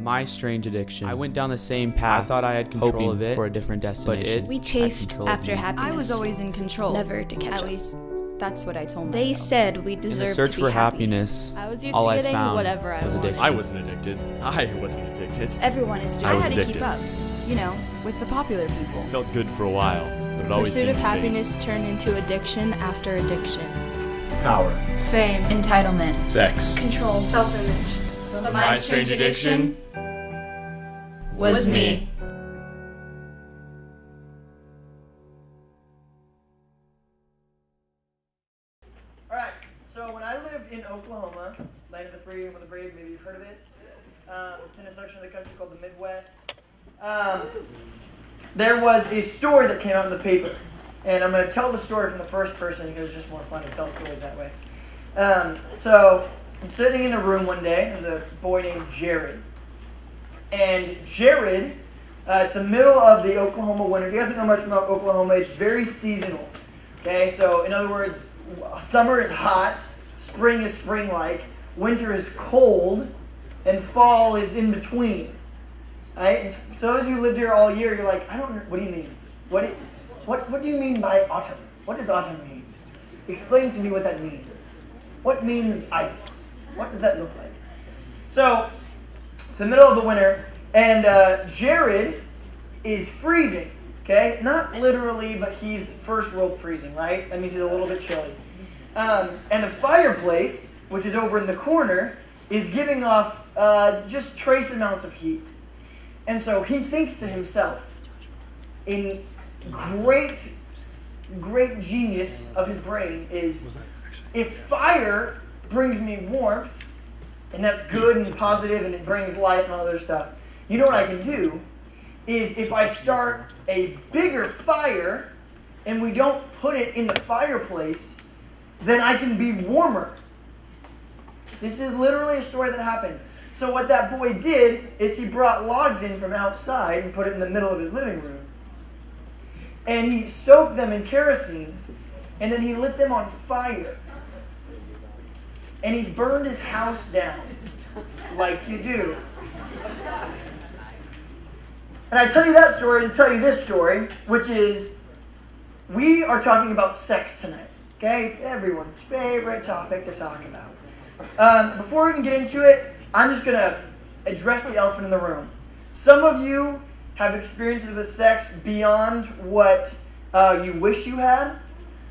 My strange addiction. I went down the same path. I thought I had control of it for a different destination. We chased after happiness. I was always in control. Never to catch At up. least, that's what I told myself. They said we In deserved the search to be for happy. happiness, I was used all to I getting found whatever I was wanted. addiction. I wasn't addicted. I wasn't addicted. Everyone is I was had to addicted. keep up, with the popular people. Felt good for a while, but it always Pursuit seemed of to fade. happiness turned into addiction after addiction. Power. Fame. Entitlement. Sex. Control. Self-image. But my strange addiction Was me. Alright, so when I lived in Oklahoma, land of the free and of the brave, maybe you've heard of it. It's in a section of the country called the Midwest. There was a story that came out in the paper. And I'm going to tell the story from the first person because it's just more fun to tell stories that way. So I'm sitting in a room one day. There's a boy named Jared. And Jared, it's the middle of the Oklahoma winter. If you guys don't know much about Oklahoma, it's very seasonal. Okay, so in other words, summer is hot, spring is spring-like, winter is cold, and fall is in between. Right? And so as you lived here all year, you're like, I don't know, what do you mean? What do you mean by autumn? What does autumn mean? Explain to me what that means. What means ice? What does that look like? So, it's the middle of the winter, and Jared is freezing, okay? Not literally, but he's first world freezing, right? That means he's a little bit chilly. And the fireplace, which is over in the corner, is giving off just trace amounts of heat. And so he thinks to himself, in great genius of his brain is, if fire brings me warmth, and that's good and positive and it brings life and all other stuff, you know what I can do is if I start a bigger fire and we don't put it in the fireplace, then I can be warmer. This is literally a story that happened. So what that boy did is he brought logs in from outside and put it in the middle of his living room. And he soaked them in kerosene, and then he lit them on fire. And he burned his house down, like you do. And I tell you that story to tell you this story, which is, we are talking about sex tonight. Okay? It's everyone's favorite topic to talk about. Before we can get into it, I'm just going to address the elephant in the room. Some of you have experiences with sex beyond what you wish you had.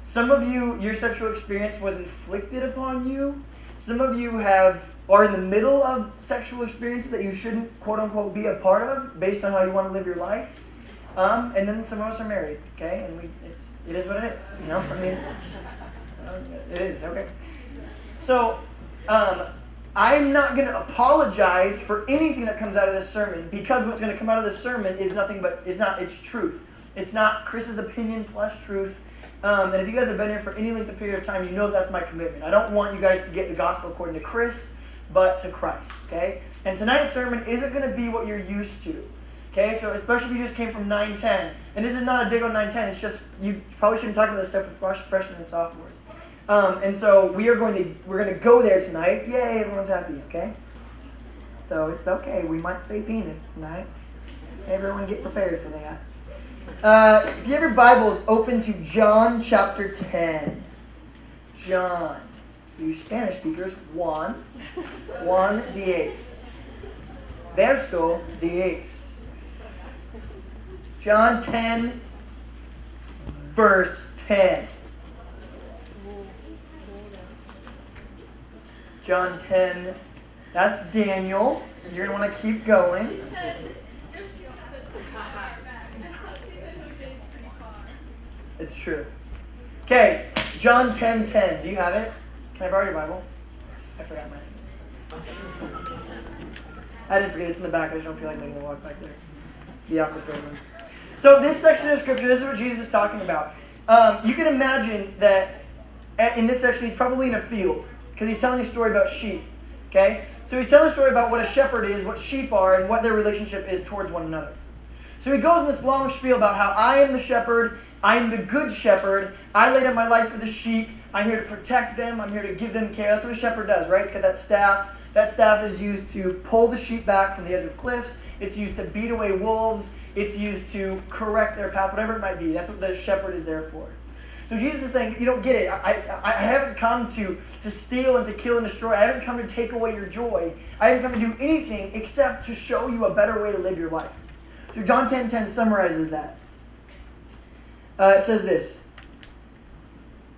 Some of you, your sexual experience was inflicted upon you. Some of you are in the middle of sexual experiences that you shouldn't, quote unquote, be a part of based on how you want to live your life. And then some of us are married, okay? And it is what it is, you know? I mean, it is, okay? So, I'm not going to apologize for anything that comes out of this sermon, because what's going to come out of this sermon is nothing but, it's truth. It's not Chris's opinion plus truth. And if you guys have been here for any length of period of time, you know that's my commitment. I don't want you guys to get the gospel according to Chris, but to Christ, okay? And tonight's sermon isn't going to be what you're used to, okay? So especially if you just came from 910. And this is not a dig on 910. It's just, you probably shouldn't talk about this stuff with freshmen and sophomores. And so we're going to go there tonight. Yay, everyone's happy, okay? So it's okay. We might say penis tonight. Everyone get prepared for that. If you have your Bibles, open to John chapter 10. John. You Spanish speakers, Juan 10. Verso 10. John 10, verse 10. John 10, that's Daniel. You're going to want to keep going. It's true. Okay, John 10:10. Do you have it? Can I borrow your Bible? I forgot mine. I didn't forget, it's in the back. I just don't feel like making the walk back there. Be awkward for everyone. So this section of Scripture, this is what Jesus is talking about. You can imagine that in this section he's probably in a field, because he's telling a story about sheep. Okay? So he's telling a story about what a shepherd is, what sheep are, and what their relationship is towards one another. So he goes in this long spiel about how I am the shepherd, I am the good shepherd, I lay down my life for the sheep, I'm here to protect them, I'm here to give them care. That's what a shepherd does, right? He's got that staff, That staff is used to pull the sheep back from the edge of cliffs. It's used to beat away wolves. It's used to correct their path, whatever it might be. That's what the shepherd is there for. So Jesus is saying, you don't get it. I haven't come to steal and to kill and destroy. I haven't come to take away your joy. I haven't come to do anything except to show you a better way to live your life. So John 10:10 summarizes that. It says this.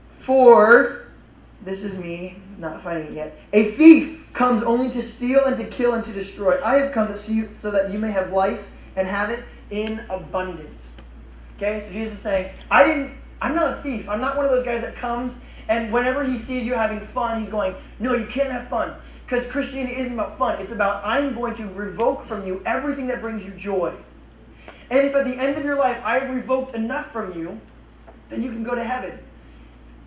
For, this is me, not finding it yet, a thief comes only to steal and to kill and to destroy. I have come so that you may have life and have it in abundance. Okay, so Jesus is saying, I'm not a thief. I'm not one of those guys that comes and whenever he sees you having fun, he's going, no, you can't have fun. Because Christianity isn't about fun. It's about, I'm going to revoke from you everything that brings you joy. And if at the end of your life I have revoked enough from you, then you can go to heaven.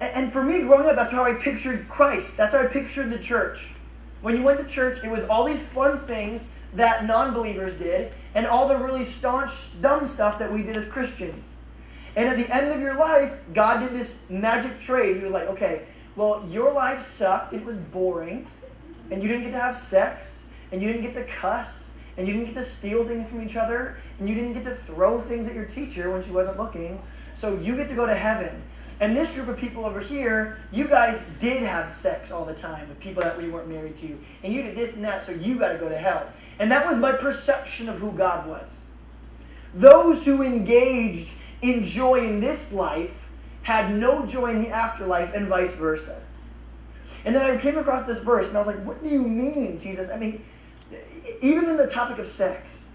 And for me, growing up, that's how I pictured Christ. That's how I pictured the church. When you went to church, it was all these fun things that non-believers did, and all the really staunch, dumb stuff that we did as Christians. And at the end of your life, God did this magic trade. He was like, okay, well, your life sucked. It was boring. And you didn't get to have sex. And you didn't get to cuss. And you didn't get to steal things from each other. And you didn't get to throw things at your teacher when she wasn't looking. So you get to go to heaven. And this group of people over here, you guys did have sex all the time with people that we weren't married to. And you did this and that, so you got to go to hell. And that was my perception of who God was. Those who engaged in joy in this life had no joy in the afterlife, and vice versa. And then I came across this verse, and I was like, what do you mean, Jesus? I mean, even in the topic of sex,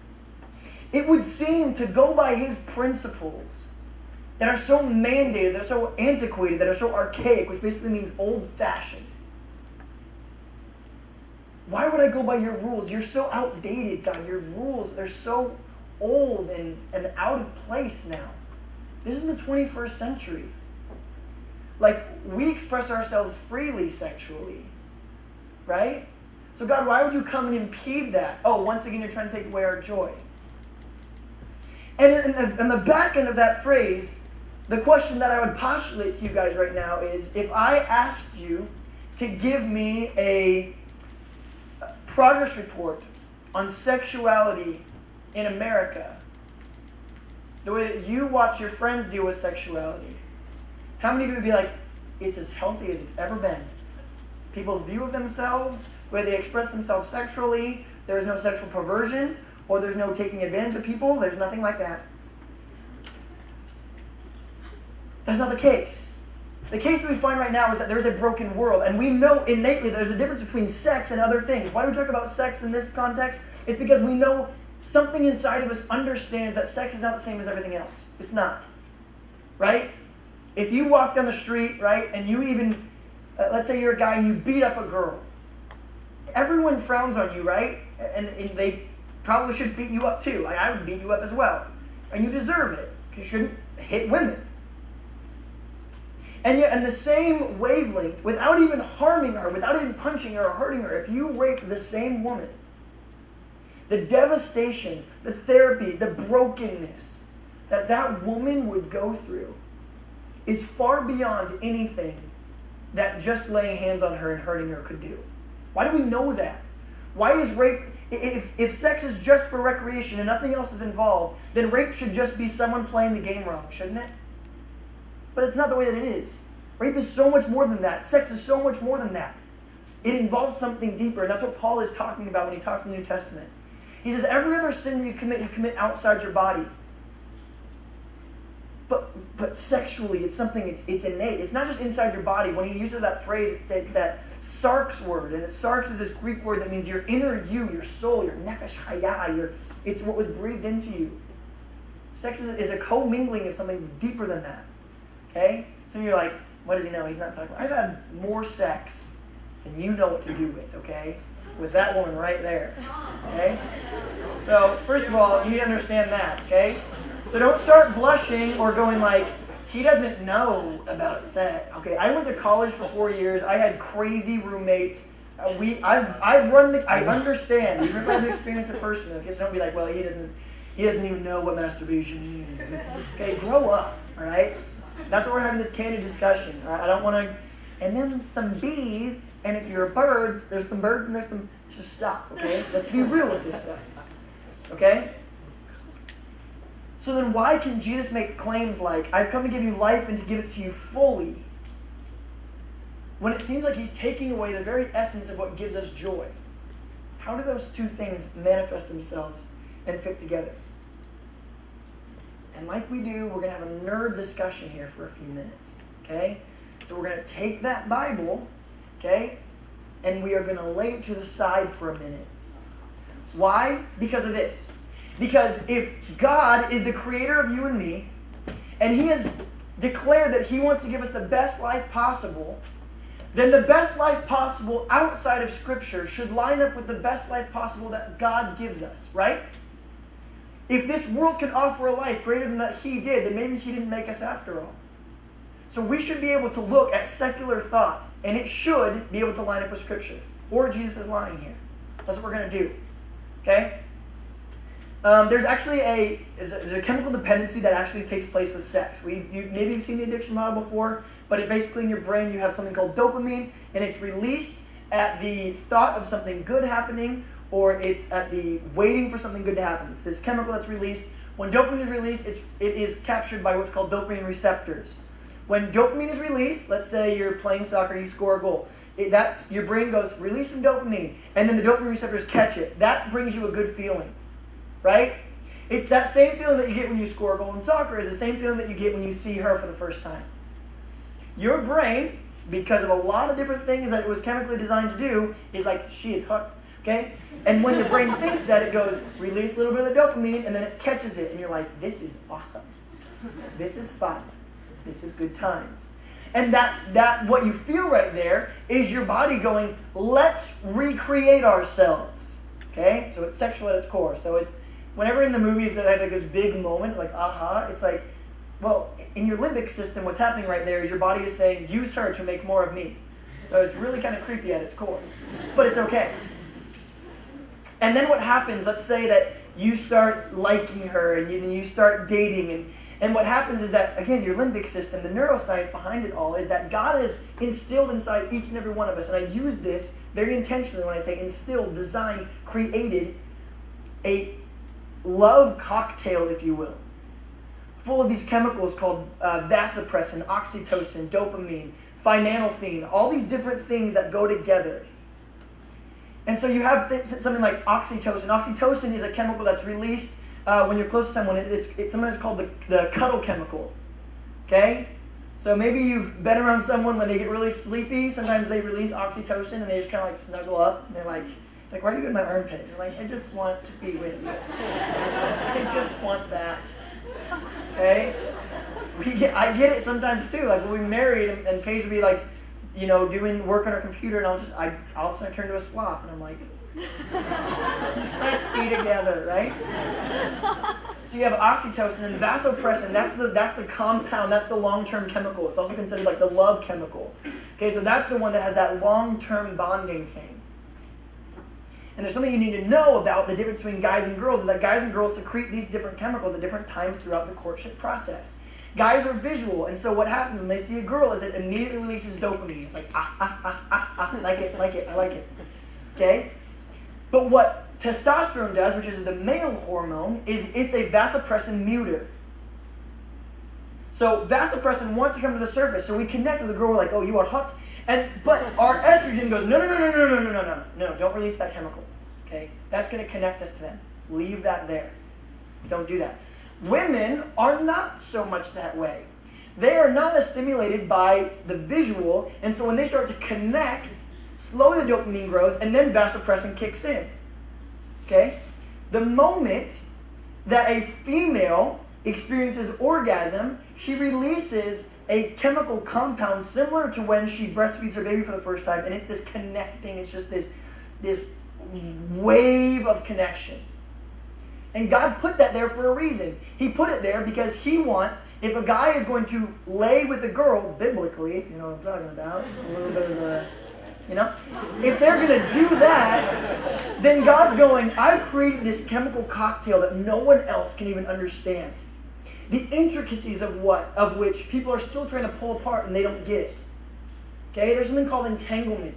it would seem to go by his principles that are so mandated, that are so antiquated, that are so archaic, which basically means old-fashioned. Why would I go by your rules? You're so outdated, God. Your rules, they're so old and out of place now. This is the 21st century. Like, we express ourselves freely sexually, right? So God, why would you come and impede that? Oh, once again, you're trying to take away our joy. And in the back end of that phrase, the question that I would postulate to you guys right now is, if I asked you to give me a progress report on sexuality in America, the way that you watch your friends deal with sexuality, how many of you would be like, it's as healthy as it's ever been? People's view of themselves, the way they express themselves sexually, there is no sexual perversion, or there's no taking advantage of people, there's nothing like that. That's not the case. The case that we find right now is that there's a broken world, and we know innately there's a difference between sex and other things. Why do we talk about sex in this context? It's because we know something inside of us understands that sex is not the same as everything else. It's not. Right? If you walk down the street, right, and you even, let's say you're a guy and you beat up a girl, everyone frowns on you, right? And they probably should beat you up too. Like, I would beat you up as well. And you deserve it. You shouldn't hit women. And yet, in the same wavelength, without even harming her, without even punching her or hurting her, if you rape the same woman, the devastation, the therapy, the brokenness that woman would go through is far beyond anything that just laying hands on her and hurting her could do. Why do we know that? Why is rape, if sex is just for recreation and nothing else is involved, then rape should just be someone playing the game wrong, shouldn't it? But it's not the way that it is. Rape is so much more than that. Sex is so much more than that. It involves something deeper, and that's what Paul is talking about when he talks in the New Testament. He says, every other sin that you commit outside your body. But sexually, it's something, it's innate. It's not just inside your body. When he uses that phrase, it's that sarx word. And sarx is this Greek word that means your inner you, your soul, your nefesh chaya. It's what was breathed into you. Sex is a commingling of something that's deeper than that. Okay? Some of you are like, what does he know? He's not talking about. I've had more sex than you know what to do with, okay? With that woman right there. Okay? So, first of all, you need to understand that, okay? So don't start blushing or going like, he doesn't know about that. Okay, I went to college for 4 years. I had crazy roommates. I understand. You've never experienced it personally. Okay, so don't be like, well, he doesn't even know what masturbation is. Okay, grow up, all right? That's why we're having this candid discussion. All right? I don't want to and then some bees, and if you're a bird, there's some birds and there's some... Just stop, okay? Let's be real with this stuff, okay? So then why can Jesus make claims like, I've come to give you life and to give it to you fully, when it seems like he's taking away the very essence of what gives us joy? How do those two things manifest themselves and fit together? And like we do, we're going to have a nerd discussion here for a few minutes, okay? So we're going to take that Bible, okay, and we are going to lay it to the side for a minute. Why? Because of this. Because if God is the creator of you and me, and he has declared that he wants to give us the best life possible, then the best life possible outside of Scripture should line up with the best life possible that God gives us, right? If this world can offer a life greater than that he did, then maybe he didn't make us after all. So we should be able to look at secular thought, and it should be able to line up with Scripture. Or Jesus is lying here. That's what we're going to do. Okay? There's actually there's a chemical dependency that actually takes place with sex. Maybe you've seen the addiction model before, but it basically in your brain you have something called dopamine, and it's released at the thought of something good happening, or it's at the waiting for something good to happen. It's this chemical that's released. When dopamine is released, it is captured by what's called dopamine receptors. When dopamine is released, let's say you're playing soccer, you score a goal. Your brain goes, release some dopamine, and then the dopamine receptors catch it. That brings you a good feeling, right? That same feeling that you get when you score a goal in soccer is the same feeling that you get when you see her for the first time. Your brain, because of a lot of different things that it was chemically designed to do, is like, she is hooked, okay? And when your brain thinks that, it goes, release a little bit of the dopamine, and then it catches it, and you're like, this is awesome. This is fun. This is good times. And that what you feel right there is your body going, let's recreate ourselves. Okay? So it's sexual at its core. So it's whenever in the movies that have like this big moment, like aha, it's like, well, in your limbic system, what's happening right there is your body is saying, use her to make more of me. So it's really kind of creepy at its core. But it's okay. And then what happens, let's say that you start liking her and you start dating, and what happens is that, again, your limbic system, the neuroscience behind it all, is that God has instilled inside each and every one of us, and I use this very intentionally when I say instilled, designed, created, a love cocktail, if you will, full of these chemicals called vasopressin, oxytocin, dopamine, phenolphthalein, all these different things that go together. And so you have something like oxytocin. Oxytocin is a chemical that's released when you're close to someone. It's something that's called the cuddle chemical. Okay? So maybe you've been around someone when they get really sleepy. Sometimes they release oxytocin and they just kind of like snuggle up. And they're like, why are you in my armpit? And you're like, I just want to be with you. I just want that. Okay? I get it sometimes too. Like when we married and Paige would be like, doing work on her computer, and I'll suddenly turn to a sloth, and I'm like, let's be together, right? So you have oxytocin and vasopressin. That's the compound. That's the long-term chemical. It's also considered like the love chemical. Okay, so that's the one that has that long-term bonding thing. And there's something you need to know about the difference between guys and girls, is that guys and girls secrete these different chemicals at different times throughout the courtship process. Guys are visual, and so what happens when they see a girl is it immediately releases dopamine. It's like, I like it. Okay? But what testosterone does, which is the male hormone, is it's a vasopressin muter. So vasopressin wants to come to the surface, so we connect with a girl, we're like, oh, you are hot. But our estrogen goes, no, don't release that chemical. Okay? That's going to connect us to them. Leave that there. Don't do that. Women are not so much that way. They are not as stimulated by the visual, and so when they start to connect, slowly the dopamine grows, and then vasopressin kicks in. Okay? The moment that a female experiences orgasm, she releases a chemical compound similar to when she breastfeeds her baby for the first time, and it's this connecting, it's just this wave of connection. And God put that there for a reason. He put it there because He wants, if a guy is going to lay with a girl, biblically, if you know what I'm talking about, a little bit of the, if they're going to do that, then God's going, I've created this chemical cocktail that no one else can even understand. The intricacies of which people are still trying to pull apart and they don't get it. Okay, there's something called entanglement,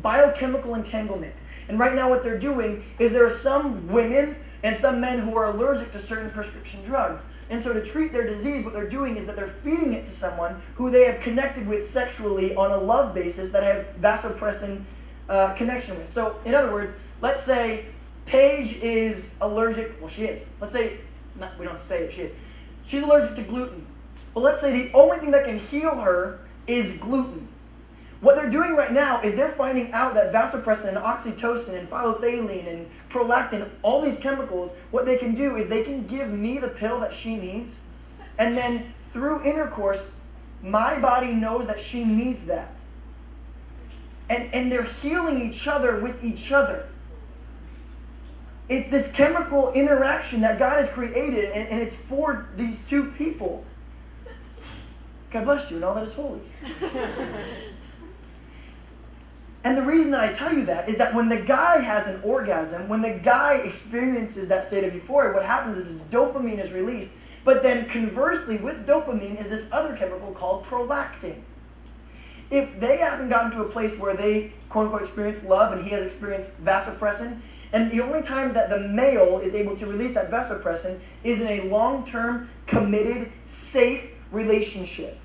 biochemical entanglement. And right now what they're doing is there are some women and some men who are allergic to certain prescription drugs. And so to treat their disease, what they're doing is that they're feeding it to someone who they have connected with sexually on a love basis that have vasopressin connection with. So in other words, let's say Paige is allergic, well she is. Let's say, we don't have to say it, she is. She's allergic to gluten. Well, let's say the only thing that can heal her is gluten. What they're doing right now is they're finding out that vasopressin and oxytocin and phyllothalline and prolactin, all these chemicals, what they can do is they can give me the pill that she needs, and then through intercourse, my body knows that she needs that. And they're healing each other with each other. It's this chemical interaction that God has created, and it's for these two people. God bless you and all that is holy. And the reason that I tell you that is that when the guy has an orgasm, when the guy experiences that state of euphoria, what happens is dopamine is released. But then conversely, with dopamine is this other chemical called prolactin. If they haven't gotten to a place where they, quote unquote, experience love and he has experienced vasopressin, and the only time that the male is able to release that vasopressin is in a long-term, committed, safe relationship.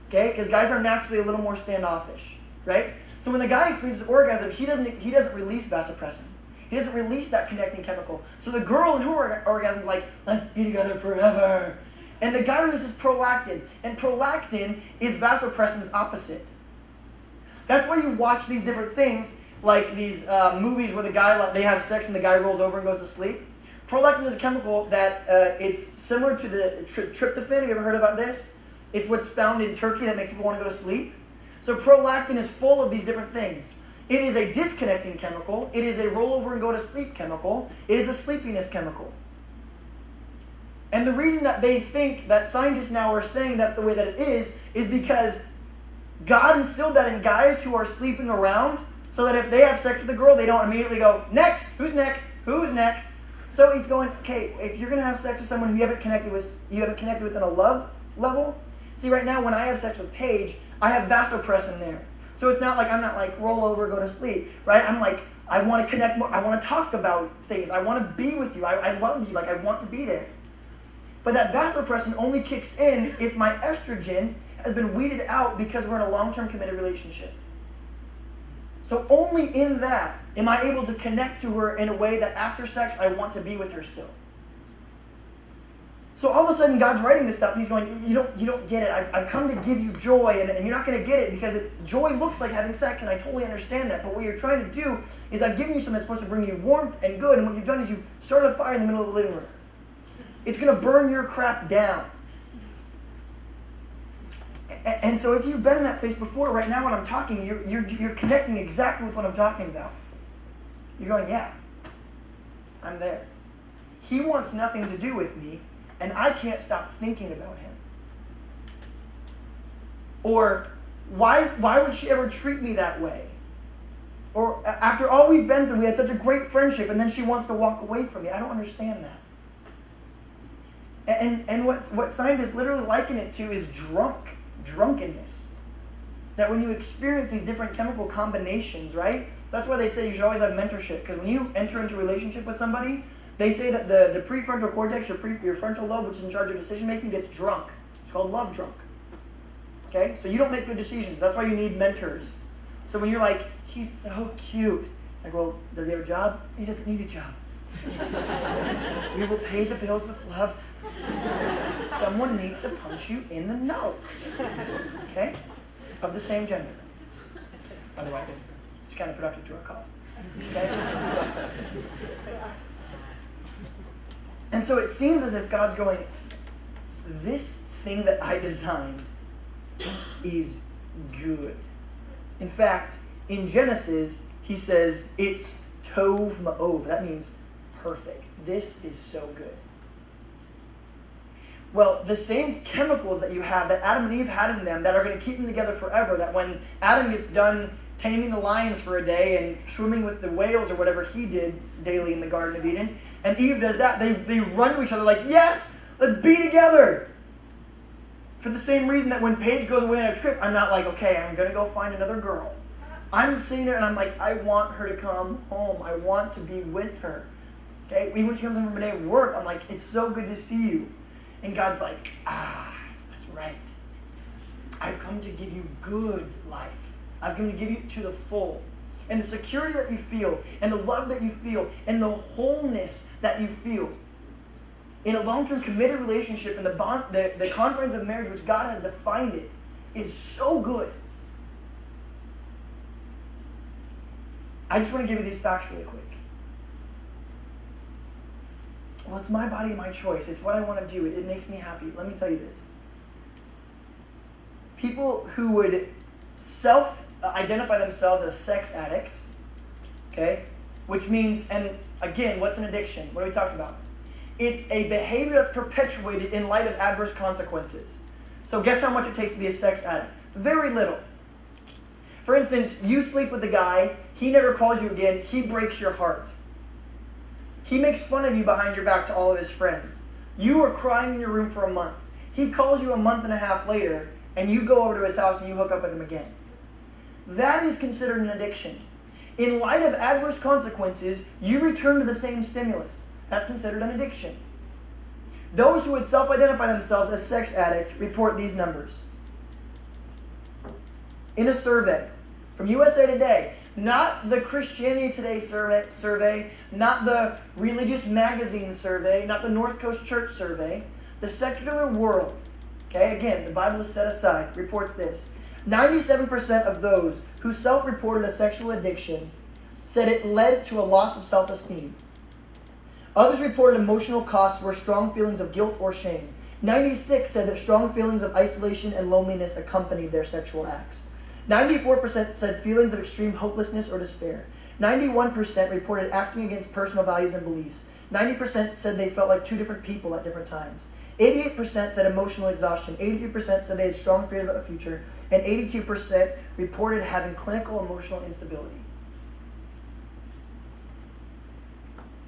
Okay? Because guys are naturally a little more standoffish, right? So when the guy experiences orgasm, he doesn't release vasopressin. He doesn't release that connecting chemical. So the girl in her orgasm is like, let's be together forever. And the guy releases prolactin. And prolactin is vasopressin's opposite. That's why you watch these different things, like these movies where the guy, they have sex and the guy rolls over and goes to sleep. Prolactin is a chemical that it's similar to the tryptophan. Have you ever heard about this? It's what's found in Turkey that makes people want to go to sleep. So prolactin is full of these different things. It is a disconnecting chemical. It is a roll over and go to sleep chemical. It is a sleepiness chemical. And the reason that they think that scientists now are saying that's the way that it is because God instilled that in guys who are sleeping around so that if they have sex with a girl, they don't immediately go, next, who's next, who's next? So he's going, okay, if you're going to have sex with someone who you haven't connected with on a love level. See, right now when I have sex with Paige, I have vasopressin there. So it's not like I'm not like roll over, go to sleep, right? I'm like, I want to connect more. I want to talk about things. I want to be with you. I love you. Like, I want to be there. But that vasopressin only kicks in if my estrogen has been weeded out because we're in a long-term committed relationship. So only in that am I able to connect to her in a way that after sex, I want to be with her still. So all of a sudden, God's writing this stuff, and he's going, you don't get it. I've come to give you joy, and you're not going to get it because joy looks like having sex, and I totally understand that. But what you're trying to do is I've given you something that's supposed to bring you warmth and good, and what you've done is you've started a fire in the middle of the living room. It's going to burn your crap down. And so if you've been in that place before, right now when I'm talking, you're connecting exactly with what I'm talking about. You're going, yeah, I'm there. He wants nothing to do with me, and I can't stop thinking about him. Or, why would she ever treat me that way? Or, after all we've been through, we had such a great friendship, and then she wants to walk away from me. I don't understand that. And what scientists literally liken it to is drunkenness. That when you experience these different chemical combinations, right? That's why they say you should always have mentorship. Because when you enter into a relationship with somebody, they say that the prefrontal cortex, your frontal lobe, which is in charge of decision making, gets drunk. It's called love drunk. Okay? So you don't make good decisions. That's why you need mentors. So when you're like, he's so cute. Like, well, does he have a job? He doesn't need a job. We will pay the bills with love. Someone needs to punch you in the nose. Okay? Of the same gender. Otherwise, it's kind of productive to our cause. Okay? And so it seems as if God's going, this thing that I designed is good. In fact, in Genesis, he says it's tov ma'ov. That means perfect. This is so good. Well, the same chemicals that you have, that Adam and Eve had in them, that are going to keep them together forever, that when Adam gets done taming the lions for a day and swimming with the whales or whatever he did daily in the Garden of Eden, and Eve does that, they run to each other like, yes, let's be together For the same reason that when Paige goes away on a trip, I'm not like, okay, I'm going to go find another girl. I'm sitting there and I'm like, I want her to come home. I want to be with her. Okay? Even when she comes home from a day of work, I'm like, it's so good to see you. And God's like, that's right. I've come to give you good life. I've come to give you to the full. And the security that you feel, and the love that you feel, and the wholeness that you feel in a long-term committed relationship, and the confines of marriage, which God has defined it, is so good. I just want to give you these facts really quick. Well, it's my body, my choice. It's what I want to do. It makes me happy. Let me tell you this. People who would self-identify themselves as sex addicts, okay, which means, and again, what's an addiction? What are we talking about? It's a behavior that's perpetuated in light of adverse consequences. So guess how much it takes to be a sex addict? Very little. For instance, you sleep with a guy, he never calls you again, he breaks your heart. He makes fun of you behind your back to all of his friends. You are crying in your room for a month. He calls you a month and a half later, and you go over to his house and you hook up with him again. That is considered an addiction. In light of adverse consequences, you return to the same stimulus. That's considered an addiction. Those who would self-identify themselves as sex addict report these numbers. In a survey from USA Today, not the Christianity Today survey, not the Religious Magazine survey, not the North Coast Church survey, the secular world, okay, again, the Bible is set aside, reports this. 97% of those who self-reported a sexual addiction said it led to a loss of self-esteem. Others reported emotional costs were strong feelings of guilt or shame. 96 said that strong feelings of isolation and loneliness accompanied their sexual acts. 94% said feelings of extreme hopelessness or despair. 91% reported acting against personal values and beliefs. 90% said they felt like two different people at different times. 88% said emotional exhaustion. 83% said they had strong fears about the future. And 82% reported having clinical emotional instability.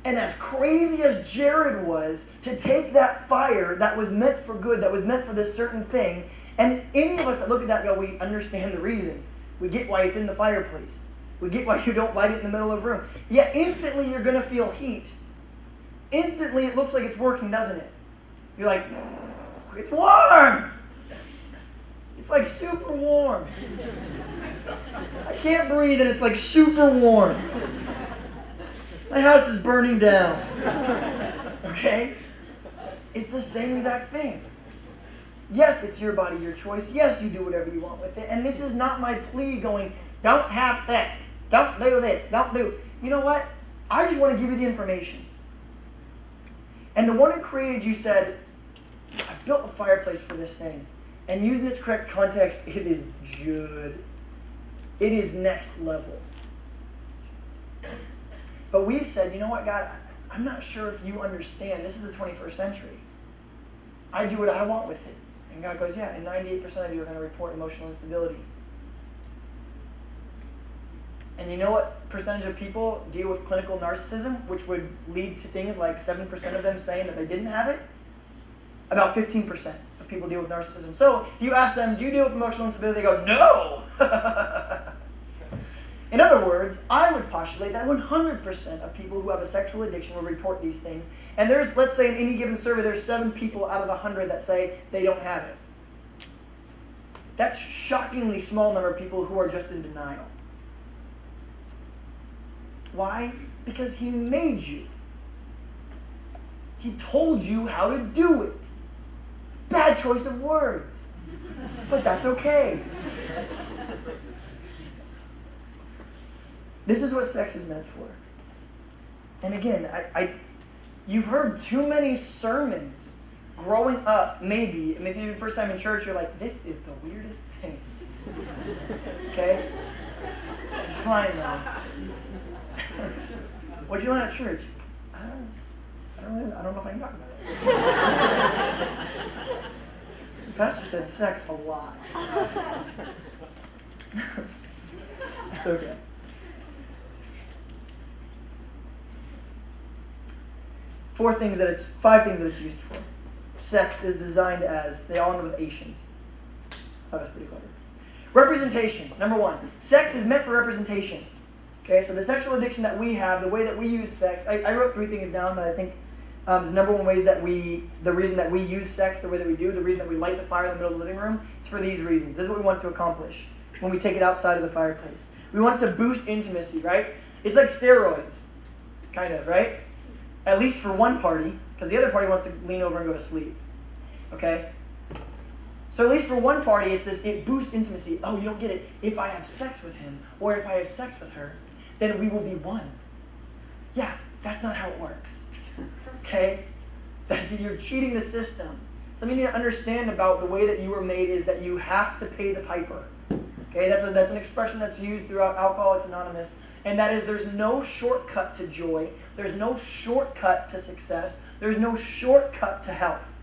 And as crazy as Jared was to take that fire that was meant for good, that was meant for this certain thing, and any of us that look at that go, we understand the reason. We get why it's in the fireplace. We get why you don't light it in the middle of the room. Yet instantly you're going to feel heat. Instantly it looks like it's working, doesn't it? You're like, it's warm! It's like super warm. I can't breathe and it's like super warm. My house is burning down. Okay? It's the same exact thing. Yes, it's your body, your choice. Yes, you do whatever you want with it. And this is not my plea going, don't have sex. Don't do this. Don't do. You know what? I just want to give you the information. And the one who created you said, I built a fireplace for this thing. And using its correct context, it is good. It is next level. But we've said, you know what, God, I'm not sure if you understand. This is the 21st century. I do what I want with it. And God goes, yeah, and 98% of you are going to report emotional instability. And you know what percentage of people deal with clinical narcissism, which would lead to things like 7% of them saying that they didn't have it? About 15% of people deal with narcissism. So if you ask them, do you deal with emotional instability? They go, no! In other words, I would postulate that 100% of people who have a sexual addiction will report these things. And there's, let's say in any given survey, there's 7 people out of 100 that say they don't have it. That's a shockingly small number of people who are just in denial. Why? Because he made you. He told you how to do it. Bad choice of words. But that's okay. This is what sex is meant for. And again, you've heard too many sermons growing up, maybe. I mean, if you're the first time in church, you're like, this is the weirdest thing. Okay? It's fine though. What'd you learn at church? I don't know if I can talk about it. The pastor said sex a lot. It's okay. Five things that it's used for. Sex is designed as, they all end with Asian. thought it was pretty clever. Representation, number one. Sex is meant for representation. Okay, so the sexual addiction that we have, the way that we use sex, I wrote 3 things down that I think is the number one ways that the reason that we use sex the way that we do, the reason that we light the fire in the middle of the living room, is for these reasons. This is what we want to accomplish when we take it outside of the fireplace. We want to boost intimacy, right? It's like steroids, kind of, right? At least for one party, because the other party wants to lean over and go to sleep. Okay? So at least for one party, it boosts intimacy. Oh, you don't get it. If I have sex with him, or if I have sex with her, then we will be one. Yeah, that's not how it works. Okay? You're cheating the system. Something you need to understand about the way that you were made is that you have to pay the piper. Okay, that's an expression that's used throughout Alcoholics Anonymous, and that is there's no shortcut to joy, there's no shortcut to success, there's no shortcut to health.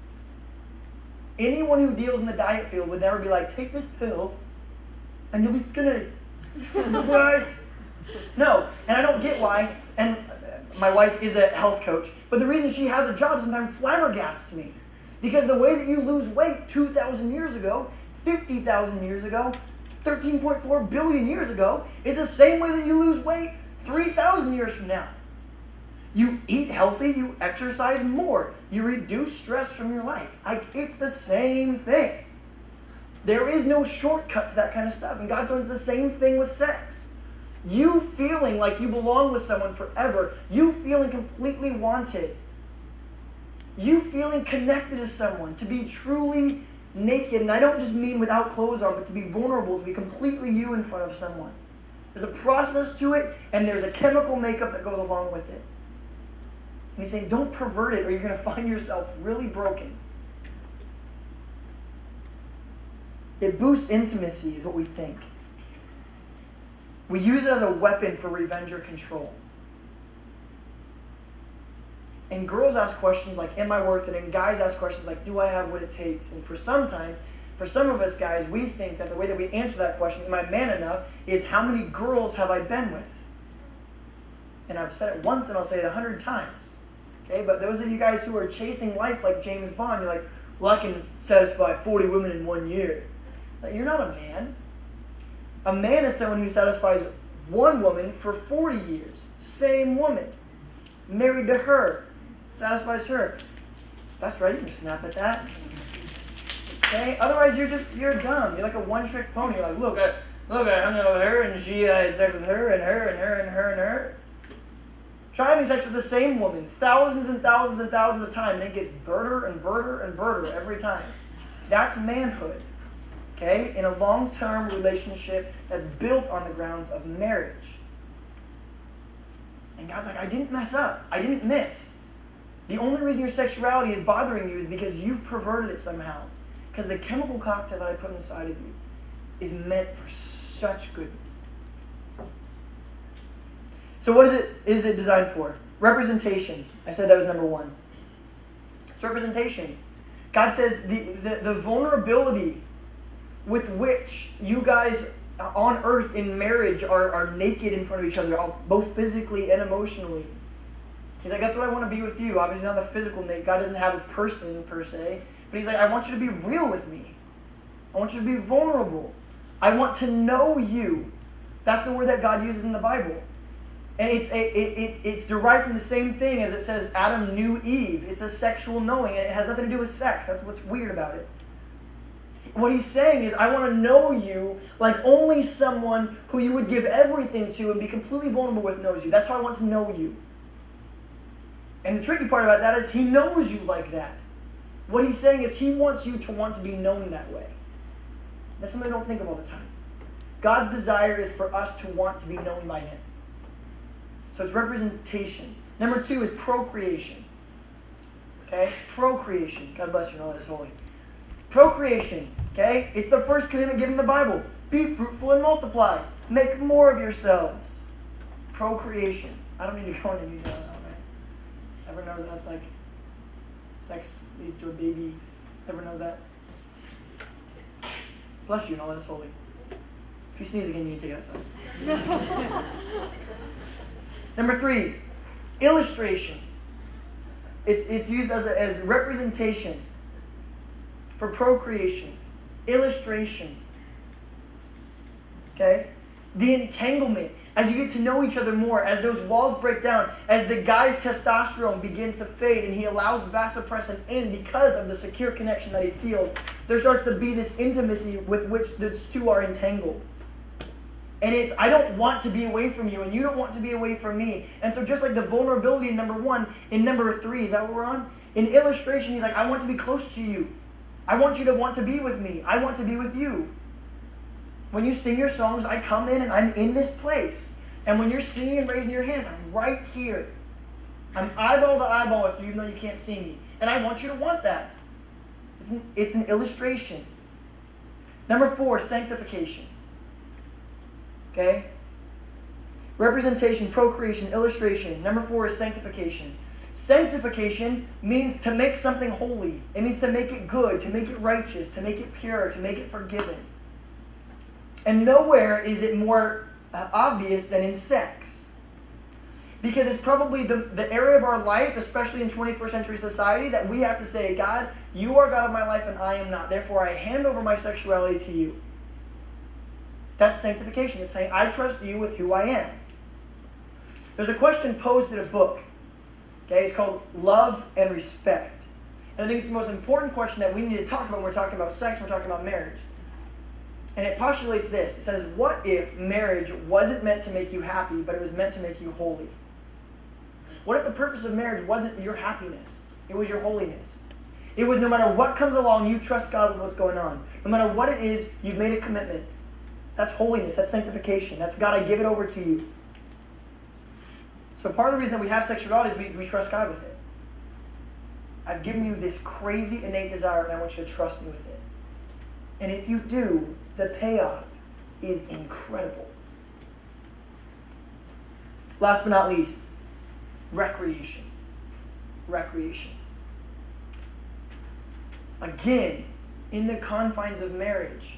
Anyone who deals in the diet field would never be like, take this pill, and you'll be skinny. Right? No, and I don't get why, and my wife is a health coach, but the reason she has a job sometimes flabbergasts me. Because the way that you lose weight 2,000 years ago, 50,000 years ago, 13.4 billion years ago is the same way that you lose weight 3,000 years from now. You eat healthy, you exercise more, you reduce stress from your life. It's the same thing. There is no shortcut to that kind of stuff. And God's doing the same thing with sex. You feeling like you belong with someone forever, you feeling completely wanted, you feeling connected to someone, to be truly naked, and I don't just mean without clothes on, but to be vulnerable, to be completely you in front of someone. There's a process to it, and there's a chemical makeup that goes along with it. And he's saying, don't pervert it, or you're going to find yourself really broken. It boosts intimacy, is what we think. We use it as a weapon for revenge or control. And girls ask questions like, am I worth it? And guys ask questions like, do I have what it takes? And for some of us guys, we think that the way that we answer that question, am I man enough, is how many girls have I been with? And I've said it once and I'll say it 100 times. Okay, but those of you guys who are chasing life like James Bond, you're like, well, I can satisfy 40 women in 1 year. Like, you're not a man. A man is someone who satisfies one woman for 40 years. Same woman. Married to her. Satisfies her. That's right, you can snap at that. Okay? Otherwise, you're dumb. You're like a one-trick pony. You're like, look, I hung out with her, and I had sex with her, and her, and her, and her, and her. Try having sex with the same woman thousands and thousands and thousands of times, and it gets birder and birder and birder every time. That's manhood. Okay? In a long-term relationship that's built on the grounds of marriage. And God's like, I didn't mess up. I didn't miss. The only reason your sexuality is bothering you is because you've perverted it somehow. Because the chemical cocktail that I put inside of you is meant for such goodness. So what is it designed for? Representation. I said that was number one. It's representation. God says the vulnerability with which you guys on earth in marriage are naked in front of each other, both physically and emotionally. He's like, that's what I want to be with you. Obviously not the physical naked. God doesn't have a person per se. But he's like, I want you to be real with me. I want you to be vulnerable. I want to know you. That's the word that God uses in the Bible. And it's derived from the same thing as it says Adam knew Eve. It's a sexual knowing, and it has nothing to do with sex. That's what's weird about it. What he's saying is, I want to know you like only someone who you would give everything to and be completely vulnerable with knows you. That's how I want to know you. And the tricky part about that is he knows you like that. What he's saying is he wants you to want to be known that way. That's something I don't think of all the time. God's desire is for us to want to be known by him. So it's representation. Number 2 is procreation. Okay? Procreation. God bless you, know that is holy. Procreation. Okay? It's the first commandment given in the Bible. Be fruitful and multiply. Make more of yourselves. Procreation. I don't need to go into detail on that, right? Everyone knows that's like sex leads to a baby. Everyone knows that? Bless you, know that is holy. If you sneeze again, you need to take it outside. Number 3, illustration. It's used as representation for procreation. Illustration. Okay? The entanglement, as you get to know each other more, as those walls break down, as the guy's testosterone begins to fade and he allows vasopressin in because of the secure connection that he feels, there starts to be this intimacy with which those two are entangled. And it's, I don't want to be away from you, and you don't want to be away from me. And so just like the vulnerability in number 1, in number 3, is that what we're on? In illustration, he's like, I want to be close to you. I want you to want to be with me. I want to be with you. When you sing your songs, I come in and I'm in this place. And when you're singing and raising your hands, I'm right here. I'm eyeball to eyeball with you, even though you can't see me. And I want you to want that. It's an illustration. Number 4, sanctification. Okay? Representation, procreation, illustration. Number 4 is sanctification. Sanctification means to make something holy. It means to make it good, to make it righteous, to make it pure, to make it forgiven. And nowhere is it more obvious than in sex. Because it's probably the area of our life, especially in 21st century society, that we have to say, God, you are God of my life and I am not. Therefore, I hand over my sexuality to you. That's sanctification. It's saying, I trust you with who I am. There's a question posed in a book. Okay, it's called Love and Respect. And I think it's the most important question that we need to talk about when we're talking about sex, when we're talking about marriage. And it postulates this. It says, what if marriage wasn't meant to make you happy, but it was meant to make you holy? What if the purpose of marriage wasn't your happiness? It was your holiness. It was no matter what comes along, you trust God with what's going on. No matter what it is, you've made a commitment. That's holiness. That's sanctification. That's, God, I give it over to you. So part of the reason that we have sexuality is we trust God with it. I've given you this crazy innate desire, and I want you to trust me with it. And if you do, the payoff is incredible. Last but not least, recreation. Recreation. Again, in the confines of marriage,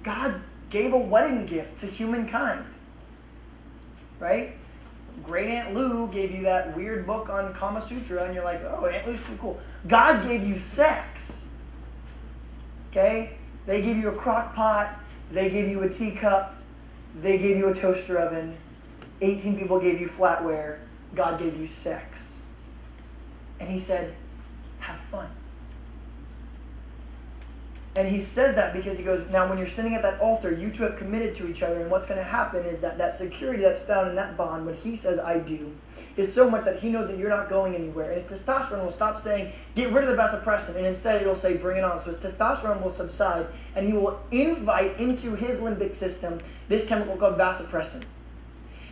God gave a wedding gift to humankind. Right? Great Aunt Lou gave you that weird book on Kama Sutra, and you're like, oh, Aunt Lou's pretty cool. God gave you sex. Okay? They gave you a crock pot. They gave you a teacup. They gave you a toaster oven. 18 people gave you flatware. God gave you sex. And he said, have fun. And he says that because he goes, now when you're sitting at that altar, you two have committed to each other, and what's going to happen is that security that's found in that bond, when he says, I do, is so much that he knows that you're not going anywhere. And his testosterone will stop saying, get rid of the vasopressin, and instead it will say, bring it on. So his testosterone will subside, and he will invite into his limbic system this chemical called vasopressin.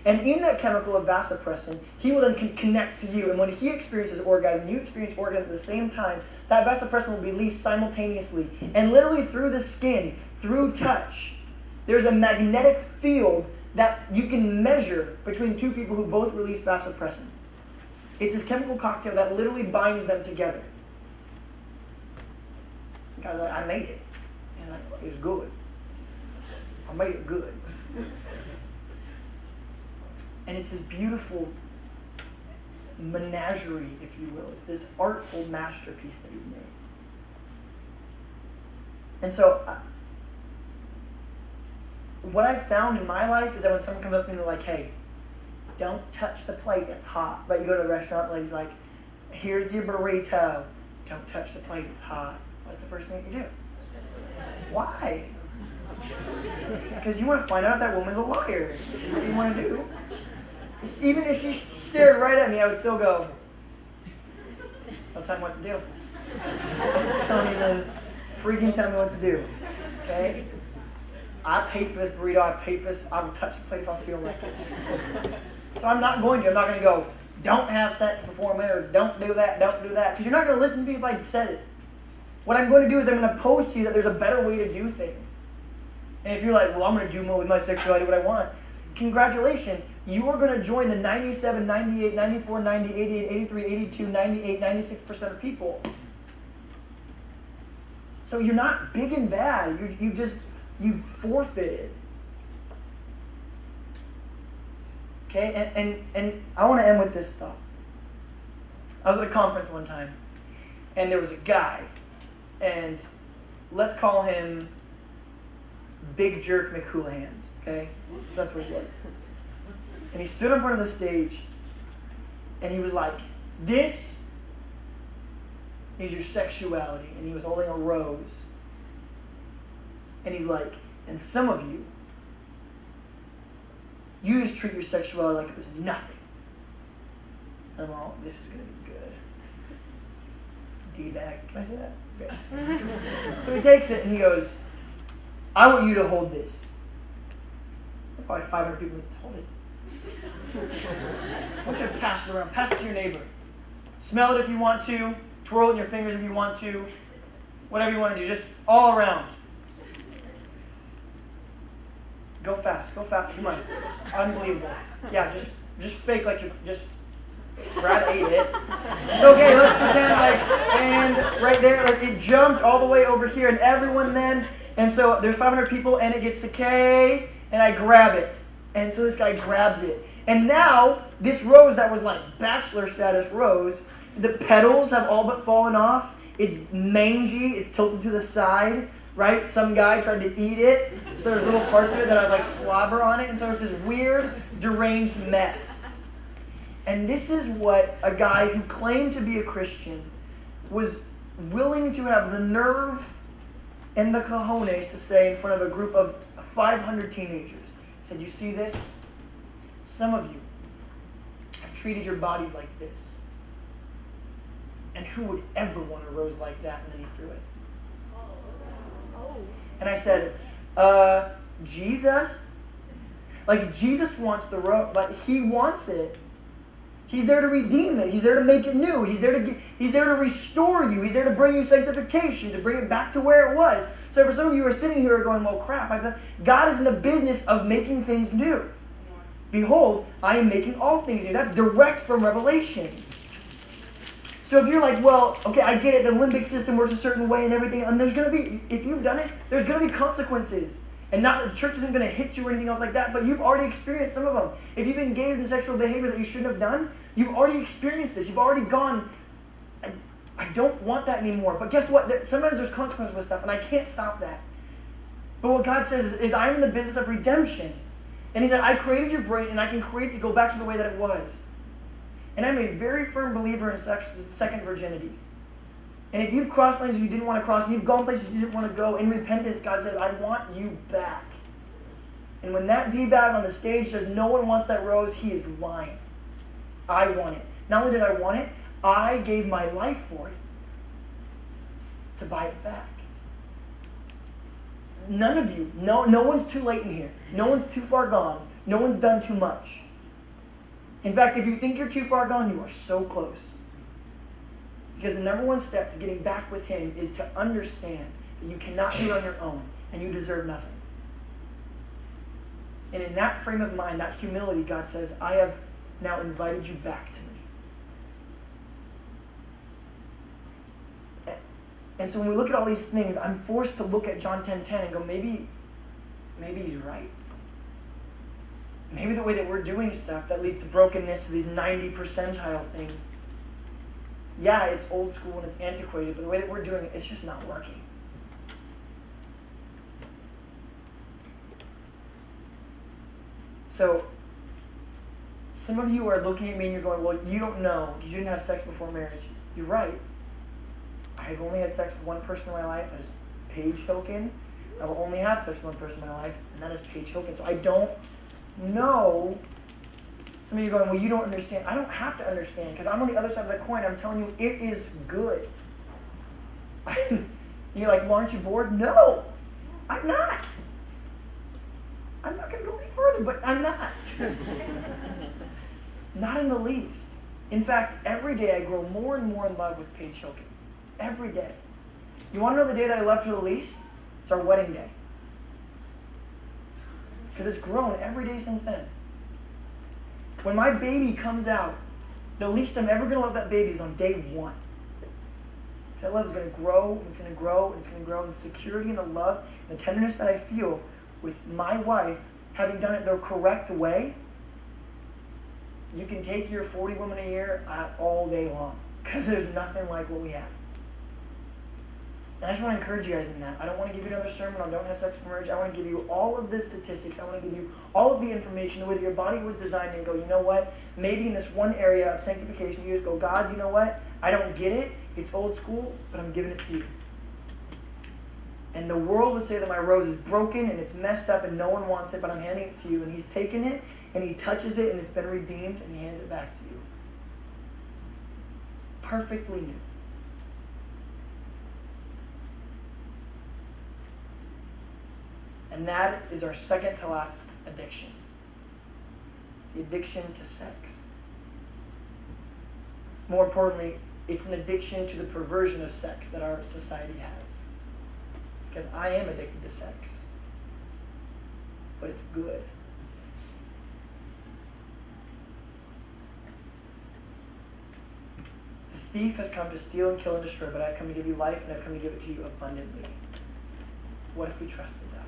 And in that chemical of vasopressin, he will then connect to you. And when he experiences orgasm, you experience orgasm at the same time, that vasopressin will be released simultaneously. And literally through the skin, through touch, there's a magnetic field that you can measure between two people who both release vasopressin. It's this chemical cocktail that literally binds them together. The guy's like, I made it. And like, it was good. I made it good. And it's this beautiful menagerie, if you will. It's this artful masterpiece that he's made. And so, what I found in my life is that when someone comes up to me and they're like, hey, don't touch the plate, it's hot. But you go to the restaurant, the lady's like, here's your burrito. Don't touch the plate, it's hot. What's the first thing you do? Why? Because you want to find out if that woman's a liar. Is what you want to do. Even if she stared right at me, I would still go, don't tell me what to do. Tell me what to do. Okay? I paid for this burrito, I paid for this, I will touch the plate if I feel like it. So I'm not going to go, don't have sex before marriage, don't do that. Because you're not going to listen to me if I said it. What I'm going to do is I'm going to pose to you that there's a better way to do things. And if you're like, well, I'm going to do more with my sexuality what I want, congratulations. You are going to join the 97, 98, 94, 90, 88, 83, 82, 98, 96% of people. So you're not big and bad. You forfeited. Okay? And I want to end with this thought. I was at a conference one time, and there was a guy, and let's call him Big Jerk McCoolahans, okay? That's what he was. And he stood in front of the stage, and he was like, this is your sexuality. And he was holding a rose. And he's like, and some of you, you just treat your sexuality like it was nothing. And I'm all, this is going to be good. D-bag. Can I say that? Okay. So he takes it and he goes, I want you to hold this. Probably 500 people hold it. I want you to pass it around. Pass it to your neighbor. Smell it if you want to. Twirl it in your fingers if you want to. Whatever you want to do. Just all around. Go fast. Go fast. Come on. Unbelievable. Yeah, just fake like you just... Brad ate it. So okay, let's pretend like, and right there, like it jumped all the way over here, and everyone then, and so there's 500 people, and it gets to K, and I grab it. And so this guy grabs it. And now, this rose that was like bachelor status rose, the petals have all but fallen off. It's mangy, it's tilted to the side, right? Some guy tried to eat it, so there's little parts of it that have like slobber on it, and so it's this weird, deranged mess. And this is what a guy who claimed to be a Christian was willing to have the nerve and the cojones to say in front of a group of 500 teenagers. He said, you see this? Some of you have treated your bodies like this. And who would ever want a rose like that? And then he threw it. And I said, Jesus? Like, Jesus wants the rose. Like, he wants it. He's there to redeem it. He's there to make it new. He's there to restore you. He's there to bring you sanctification, to bring it back to where it was. So for some of you who are sitting here going, well, crap, God is in the business of making things new. Behold, I am making all things new. That's direct from Revelation. So if you're like, well, okay, I get it. The limbic system works a certain way and everything. And there's going to be, if you've done it, there's going to be consequences. And not the church isn't going to hit you or anything else like that, but you've already experienced some of them. If you've engaged in sexual behavior that you shouldn't have done, you've already experienced this. You've already gone, I don't want that anymore. But guess what? Sometimes there's consequences with stuff, and I can't stop that. But what God says is I'm in the business of redemption. And he said, I created your brain, and I can create it to go back to the way that it was. And I'm a very firm believer in second virginity. And if you've crossed lanes you didn't want to cross, and you've gone places you didn't want to go, in repentance, God says, I want you back. And when that D-bag on the stage says no one wants that rose, he is lying. I want it. Not only did I want it, I gave my life for it to buy it back. None of you, no one's too late in here. No one's too far gone. No one's done too much. In fact, if you think you're too far gone, you are so close. Because the number one step to getting back with him is to understand that you cannot do it on your own and you deserve nothing. And in that frame of mind, that humility, God says, I have now invited you back to me. And so when we look at all these things, I'm forced to look at John 10:10 and go, maybe he's right. Maybe the way that we're doing stuff that leads to brokenness, to these 90 percentile things, yeah, it's old school and it's antiquated, but the way that we're doing it, it's just not working. So, some of you are looking at me and you're going, well, you don't know, because you didn't have sex before marriage. You're right. I've only had sex with one person in my life, that is Paige Hilkin. I will only have sex with one person in my life, and that is Paige Hilkin. So I don't know. Some of you are going, well, you don't understand. I don't have to understand, because I'm on the other side of that coin. I'm telling you, it is good. You're like, well, aren't you bored? No, I'm not. I'm not going to go any further, but I'm not. Not in the least. In fact, every day I grow more and more in love with Paige Hilkin. Every day. You want to know the day that I loved her the least? It's our wedding day. Because it's grown every day since then. When my baby comes out, the least I'm ever going to love that baby is on day one. That love is going to grow, and it's going to grow, and it's going to grow. And the security and the love and the tenderness that I feel with my wife, having done it the correct way, you can take your 40 women a year all day long. Because there's nothing like what we have. And I just want to encourage you guys in that. I don't want to give you another sermon on don't have sex before marriage. I want to give you all of the statistics. I want to give you all of the information, the way that your body was designed, and go, you know what? Maybe in this one area of sanctification, you just go, God, you know what? I don't get it. It's old school, but I'm giving it to you. And the world would say that my rose is broken and it's messed up and no one wants it, but I'm handing it to you. And he's taken it and he touches it and it's been redeemed and he hands it back to you. Perfectly new. And that is our second to last addiction. It's the addiction to sex. More importantly, it's an addiction to the perversion of sex that our society has. Because I am addicted to sex. But it's good. The thief has come to steal and kill and destroy, but I've come to give you life and I've come to give it to you abundantly. What if we trusted that?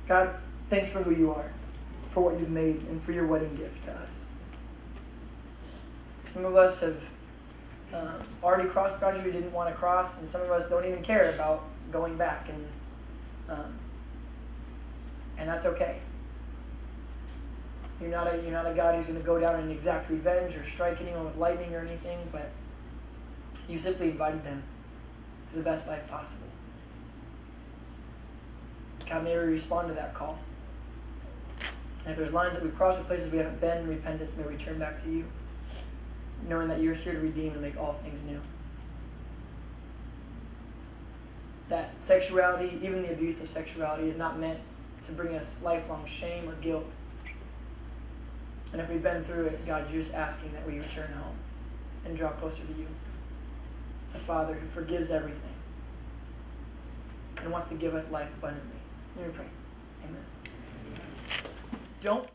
God, thanks for who you are, for what you've made, and for your wedding gift to us. Some of us have already crossed boundaries we didn't want to cross, and some of us don't even care about going back, and that's okay. You're not a God who's going to go down and exact revenge or strike anyone with lightning or anything, but you simply invited them to the best life possible. God, may we respond to that call. And if there's lines that we've crossed or places we haven't been in repentance, may we turn back to you, knowing that you're here to redeem and make all things new. That sexuality, even the abuse of sexuality, is not meant to bring us lifelong shame or guilt. And if we've been through it, God, you're just asking that we return home and draw closer to you. A Father who forgives everything and wants to give us life abundantly. Let me pray. Amen. Don't